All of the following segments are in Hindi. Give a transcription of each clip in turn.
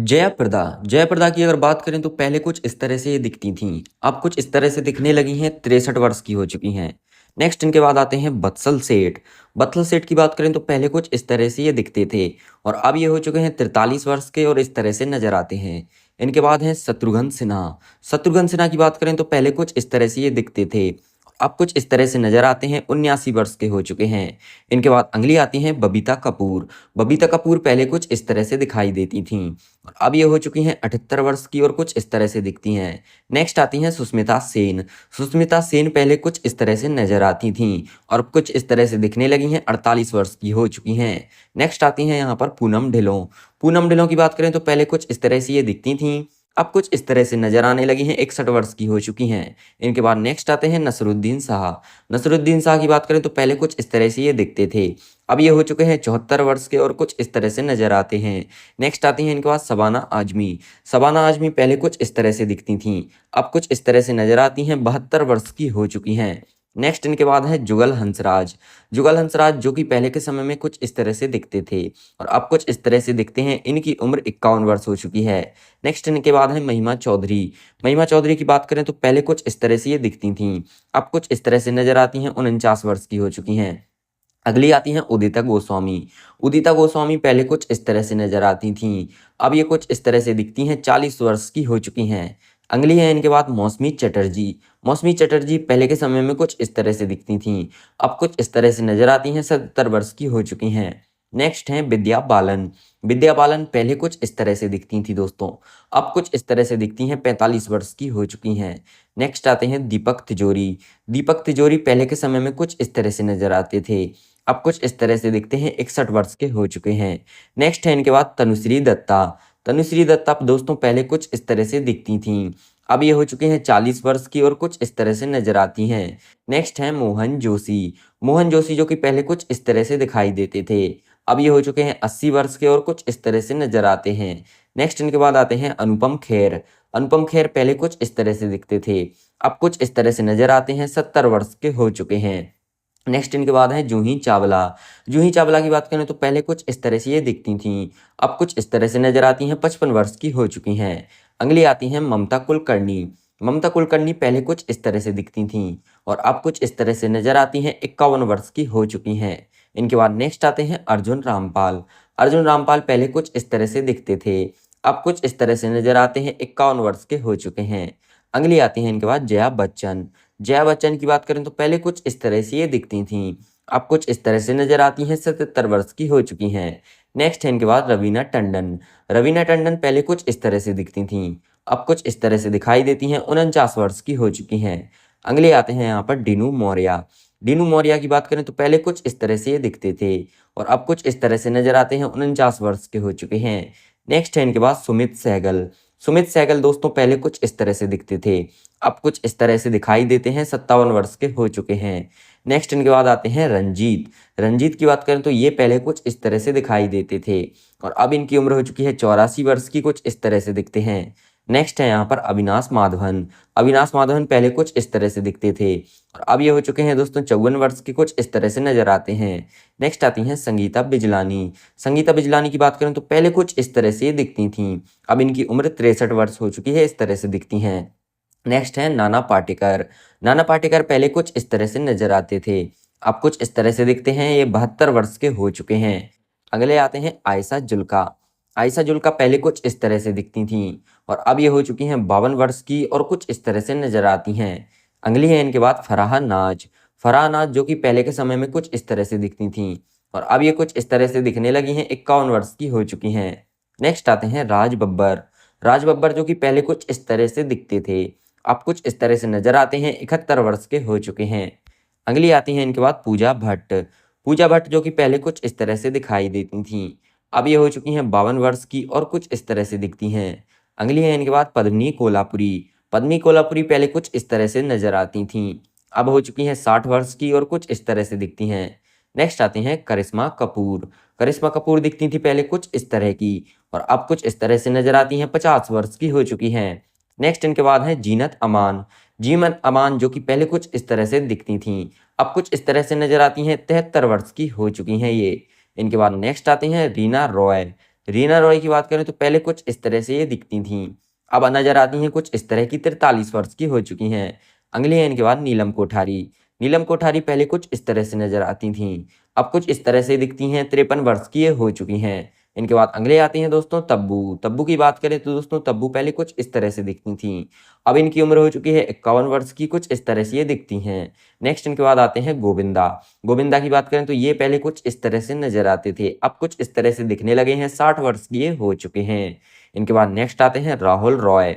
जयाप्रदा जयाप्रदा की अगर बात करें तो पहले कुछ इस तरह से ये दिखती थीं, अब कुछ इस तरह से दिखने लगी हैं, 63 वर्ष की हो चुकी हैं। नेक्स्ट इनके बाद आते हैं बत्सल सेठ। बत्सल सेठ की बात करें तो पहले कुछ इस तरह से ये दिखते थे और अब ये हो चुके हैं 43 वर्ष के और इस तरह से नजर आते हैं। इनके बाद हैं शत्रुघ्न सिन्हा। शत्रुघ्न सिन्हा की बात करें तो पहले कुछ इस तरह से ये दिखते थे, अब कुछ इस तरह से नजर आते हैं, 79 वर्ष के हो चुके हैं। इनके बाद अगली आती हैं बबीता कपूर। बबीता कपूर पहले कुछ इस तरह से दिखाई देती थीं और अब ये हो चुकी हैं 78 वर्ष की और कुछ इस तरह से दिखती हैं। नेक्स्ट आती हैं सुष्मिता सेन। सुष्मिता सेन पहले कुछ इस तरह से नजर आती थीं और अब कुछ इस तरह से दिखने लगी हैं, 48 वर्ष की हो चुकी हैं। नेक्स्ट आती हैं यहाँ पर पूनम ढिल्लों। पूनम ढिल्लों की बात करें तो पहले कुछ इस तरह से ये दिखती थीं, अब कुछ इस तरह से नजर आने लगी हैं, 61 वर्ष की हो चुकी हैं। इनके बाद नेक्स्ट आते हैं नसरुद्दीन शाह। नसरुद्दीन शाह की बात करें तो पहले कुछ इस तरह से ये दिखते थे, अब ये हो चुके हैं 74 वर्ष के और कुछ इस तरह से नजर आते हैं। नेक्स्ट आती हैं इनके पास शबाना आजमी। शबाना आजमी पहले कुछ इस तरह से दिखती थीं, अब कुछ इस तरह से नजर आती हैं, 72 वर्ष की हो चुकी हैं। नेक्स्ट इनके बाद है जुगल हंसराज। जुगल हंसराज जो कि पहले के समय में कुछ इस तरह से दिखते थे और अब कुछ इस तरह से दिखते हैं, इनकी उम्र 51 वर्ष हो चुकी है। नेक्स्ट इनके बाद है महिमा चौधरी। महिमा चौधरी की बात करें तो पहले कुछ इस तरह से ये दिखती थीं, अब कुछ इस तरह से नजर आती हैं, 49 वर्ष की हो चुकी हैं। अगली आती हैं उदिता गोस्वामी। उदिता गोस्वामी पहले कुछ इस तरह से नजर आती थीं, अब ये कुछ इस तरह से दिखती हैं, 40 वर्ष की हो चुकी हैं। अगली है इनके बाद मौसमी चटर्जी। मौसमी चटर्जी पहले के समय में कुछ इस तरह से दिखती थीं, अब कुछ इस तरह से नजर आती हैं, 77 वर्ष की हो चुकी हैं। नेक्स्ट हैं विद्या बालन। विद्या बालन पहले कुछ इस तरह से दिखती थी दोस्तों, अब कुछ इस तरह से दिखती हैं, 45 वर्ष की हो चुकी हैं। नेक्स्ट आते हैं दीपक तिजोरी। दीपक तिजोरी पहले के समय में कुछ इस तरह से नजर आते थे, अब कुछ इस तरह से दिखते हैं, 61 वर्ष के हो चुके हैं। नेक्स्ट है इनके बाद तनुश्री दत्ता। तनुश्री दत्ता दोस्तों पहले कुछ इस तरह से दिखती थीं, अब ये हो चुके हैं 40 वर्ष की और कुछ इस तरह से नजर आती हैं। नेक्स्ट है मोहन जोशी। मोहन जोशी जो कि पहले कुछ इस तरह से दिखाई देते थे, अब ये हो चुके हैं 80 वर्ष के और कुछ इस तरह से नजर आते हैं। नेक्स्ट इनके बाद आते हैं अनुपम खेर। अनुपम खेर पहले कुछ इस तरह से दिखते थे, अब कुछ इस तरह से नजर आते हैं, 70 वर्ष के हो चुके हैं। नेक्स्ट इनके बाद है जूही चावला। जूही चावला की बात करें तो पहले कुछ इस तरह से ये दिखती थीं, अब कुछ इस तरह से नजर आती हैं, 55 वर्ष की हो चुकी हैं। अगली आती हैं ममता कुलकर्णी। ममता कुलकर्णी पहले कुछ इस तरह से दिखती थीं और अब कुछ इस तरह से नजर आती हैं, 51 वर्ष की हो चुकी हैं। इनके बाद नेक्स्ट आते हैं अर्जुन रामपाल। अर्जुन रामपाल पहले कुछ इस तरह से दिखते थे, अब कुछ इस तरह से नजर आते हैं, 51 वर्ष के हो चुके हैं। अगली आती हैं इनके बाद जया बच्चन। जया बच्चन की बात करें तो पहले कुछ इस तरह से ये दिखती थीं, अब कुछ इस तरह से नजर आती हैं, 77 वर्ष की हो चुकी हैं। नेक्स्ट है इनके बाद रवीना टंडन। रवीना टंडन पहले कुछ इस तरह से दिखती थीं, अब कुछ इस तरह से दिखाई देती हैं, 49 वर्ष की हो चुकी हैं। अगले आते हैं यहाँ पर डीनू मौर्य। डीनू मौर्य की बात करें तो पहले कुछ इस तरह से ये दिखते थे और अब कुछ इस तरह से नजर आते हैं, 49 वर्ष के हो चुके हैं। नेक्स्ट है इनके बाद सुमित सहगल। सुमित सहगल दोस्तों पहले कुछ इस तरह से दिखते थे, अब कुछ इस तरह से दिखाई देते हैं, 57 वर्ष के हो चुके हैं। नेक्स्ट इनके बाद आते हैं रंजीत। रंजीत की बात करें तो ये पहले कुछ इस तरह से दिखाई देते थे और अब इनकी उम्र हो चुकी है 84 वर्ष की, कुछ इस तरह से दिखते हैं। नेक्स्ट है यहाँ पर अविनाश माधवन। अविनाश माधवन पहले कुछ इस तरह से दिखते थे और अब ये हो चुके हैं दोस्तों 54 वर्ष के, कुछ इस तरह से नजर आते हैं। नेक्स्ट आती हैं संगीता बिजलानी। संगीता बिजलानी की बात करें तो पहले कुछ इस तरह से दिखती थीं, अब इनकी उम्र 63 वर्ष हो चुकी है, इस तरह से दिखती हैं। नेक्स्ट है नाना पाटेकर। नाना पाटेकर पहले कुछ इस तरह से नजर आते थे, अब कुछ इस तरह से दिखते हैं, ये 72 वर्ष के हो चुके हैं। अगले आते हैं आयशा जुल्का। आयशा जुल्का पहले कुछ इस तरह से दिखती थीं और अब ये हो चुकी हैं 52 वर्ष की और कुछ इस तरह से नजर आती हैं। अगली है इनके बाद फराह नाज। फराह नाज जो कि पहले के समय में कुछ इस तरह से दिखती थीं और अब ये कुछ इस तरह से दिखने लगी हैं, 51 वर्ष की हो चुकी हैं। नेक्स्ट आते हैं राज बब्बर। राज बब्बर जो कि पहले कुछ इस तरह से दिखते थे, अब कुछ इस तरह से नजर आते हैं, 71 वर्ष के हो चुके हैं। अगली आती हैं इनके बाद पूजा भट्ट। पूजा भट्ट जो कि पहले कुछ इस तरह से दिखाई देती थीं, अब ये हो चुकी हैं 52 वर्ष की और कुछ इस तरह से दिखती हैं। अगली है इनके बाद पद्मिनी कोल्हापुरी। पद्मिनी कोल्हापुरी पहले कुछ इस तरह से नजर आती थीं, अब हो चुकी हैं 60 वर्ष की और कुछ इस तरह से दिखती हैं। नेक्स्ट आते हैं करिश्मा कपूर। करिश्मा कपूर दिखती थी पहले कुछ इस तरह की और अब कुछ इस तरह से नजर आती हैं, 50 वर्ष की हो चुकी हैं। नेक्स्ट इनके बाद है जीनत अमान। जीनत अमान जो कि पहले कुछ इस तरह से दिखती थीं, अब कुछ इस तरह से नजर आती हैं, 73 वर्ष की हो चुकी हैं ये। इनके बाद नेक्स्ट आते हैं रीना रॉय। रीना रॉय की बात करें तो पहले कुछ इस तरह से ये दिखती थीं, अब नजर आती हैं कुछ इस तरह की 43 वर्ष की हो चुकी हैं। अगली है इनके बाद नीलम कोठारी। नीलम कोठारी पहले कुछ इस तरह से नजर आती थीं, अब कुछ इस तरह से दिखती हैं, 53 वर्ष की ये हो चुकी हैं। इनके बाद अगले आती हैं दोस्तों तब्बू। तब्बू की बात करें तो दोस्तों तब्बू पहले कुछ इस तरह से दिखती थीं, अब इनकी उम्र हो चुकी है 51 वर्ष की, कुछ इस तरह से ये दिखती हैं। नेक्स्ट इनके बाद आते हैं गोविंदा। गोविंदा की बात करें तो ये पहले कुछ इस तरह से नजर आते थे, अब कुछ इस तरह से दिखने लगे हैं, 60 वर्ष की ये हो चुके हैं। इनके बाद नेक्स्ट आते हैं राहुल रॉय।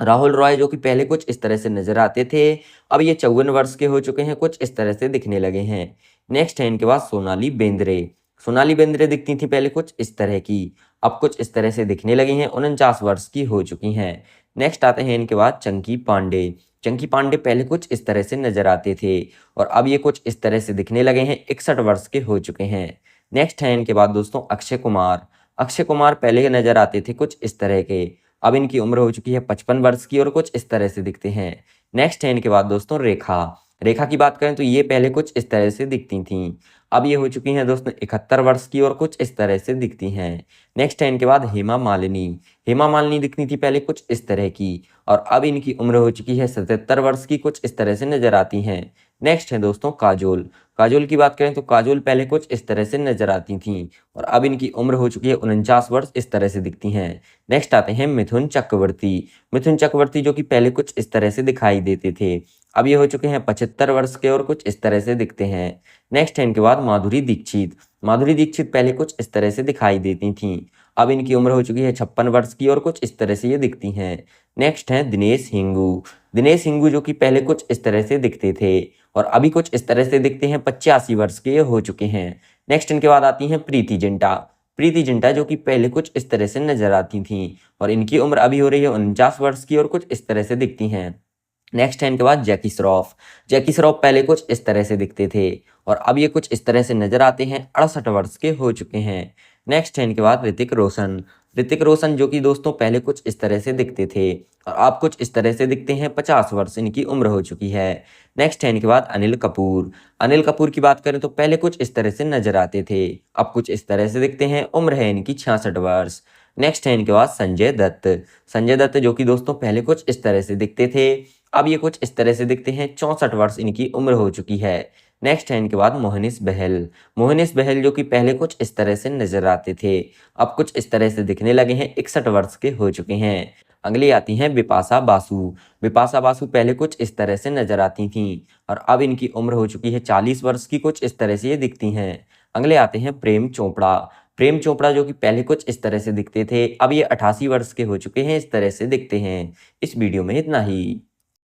राहुल रॉय जो कि पहले कुछ इस तरह से नजर आते थे, अब ये 54 वर्ष के हो चुके हैं, कुछ इस तरह से दिखने लगे हैं। नेक्स्ट है इनके बाद सोनाली बेंद्रे। सोनाली बेंद्रे दिखती थी पहले कुछ इस तरह की, अब कुछ इस तरह से दिखने लगी हैं, 49 वर्ष की हो चुकी हैं। नेक्स्ट आते हैं इनके बाद चंकी पांडे। चंकी पांडे पहले कुछ इस तरह से नजर आते थे और अब ये कुछ इस तरह से दिखने लगे हैं, 61 वर्ष के हो चुके हैं। नेक्स्ट है इनके बाद दोस्तों अक्षय कुमार। अक्षय कुमार पहले नजर आते थे कुछ इस तरह के, अब इनकी उम्र हो चुकी है 55 वर्ष की और कुछ इस तरह से दिखते हैं। नेक्स्ट है इनके बाद दोस्तों रेखा। रेखा की बात करें तो ये पहले कुछ इस तरह से दिखती थीं, अब ये हो चुकी हैं दोस्तों 71 वर्ष की और कुछ इस तरह से दिखती हैं। नेक्स्ट है इनके बाद हेमा मालिनी। हेमा मालिनी दिखती थी पहले कुछ इस तरह की और अब इनकी उम्र हो चुकी है 77 वर्ष की, कुछ इस तरह से नजर आती हैं। नेक्स्ट है दोस्तों काजोल। काजोल की बात करें तो काजोल पहले कुछ इस तरह से नजर आती थीं और अब इनकी उम्र हो चुकी है 49 वर्ष, इस तरह से दिखती हैं। नेक्स्ट आते हैं मिथुन चक्रवर्ती। मिथुन चक्रवर्ती जो कि पहले कुछ इस तरह से दिखाई देते थे, अब ये हो चुके हैं 75 वर्ष के और कुछ इस तरह से दिखते हैं। नेक्स्ट है इनके बाद माधुरी दीक्षित। माधुरी दीक्षित पहले कुछ इस तरह से दिखाई देती थीं, अब इनकी उम्र हो चुकी है 56 वर्ष की और कुछ इस तरह से ये दिखती हैं। नेक्स्ट है दिनेश हिंगू। दिनेश हिंगू जो कि पहले कुछ इस तरह से दिखते थे और अभी कुछ इस तरह से दिखते हैं, 85 वर्ष के ये हो चुके हैं। नेक्स्ट इनके बाद आती हैं प्रीति जिंटा। प्रीति जिंटा जो कि पहले कुछ इस तरह से नजर आती थीं और इनकी उम्र अभी हो रही है 49 वर्ष की और कुछ इस तरह से दिखती हैं। नेक्स्ट है इनके बाद जैकी श्रॉफ। जैकी श्रॉफ पहले कुछ इस तरह से दिखते थे और अब ये कुछ इस तरह से नजर आते हैं, 68 वर्ष के हो चुके हैं। नेक्स्ट है इनके बाद ऋतिक रोशन। ऋतिक रोशन जो कि दोस्तों पहले कुछ इस तरह से दिखते थे और अब कुछ इस तरह से दिखते हैं, 50 वर्ष इनकी उम्र हो चुकी है। नेक्स्ट है इनके बाद अनिल कपूर। अनिल कपूर की बात करें तो पहले कुछ इस तरह से नजर आते थे, अब कुछ इस तरह से दिखते हैं, उम्र है इनकी 66 वर्ष। नेक्स्ट है इनके बाद संजय दत्त। संजय दत्त जो कि दोस्तों पहले कुछ इस तरह से दिखते थे, अब ये कुछ इस तरह से दिखते हैं, 64 वर्ष इनकी उम्र हो चुकी है। नेक्स्ट है इनके बाद मोहनिस बहल। मोहनिस बहल जो कि पहले कुछ इस तरह से नजर आते थे, अब कुछ इस तरह से दिखने लगे हैं, 61 वर्ष के हो चुके हैं। अगली आती हैं बिपाशा बासु। बिपाशा बासु पहले कुछ इस तरह से नजर आती थीं और अब इनकी उम्र हो चुकी है 40 वर्ष की, कुछ इस तरह से ये दिखती हैं। अगले आते हैं प्रेम चोपड़ा। प्रेम चोपड़ा जो कि पहले कुछ इस तरह से दिखते थे, अब ये 88 वर्ष के हो चुके हैं, इस तरह से दिखते हैं। इस वीडियो में इतना ही।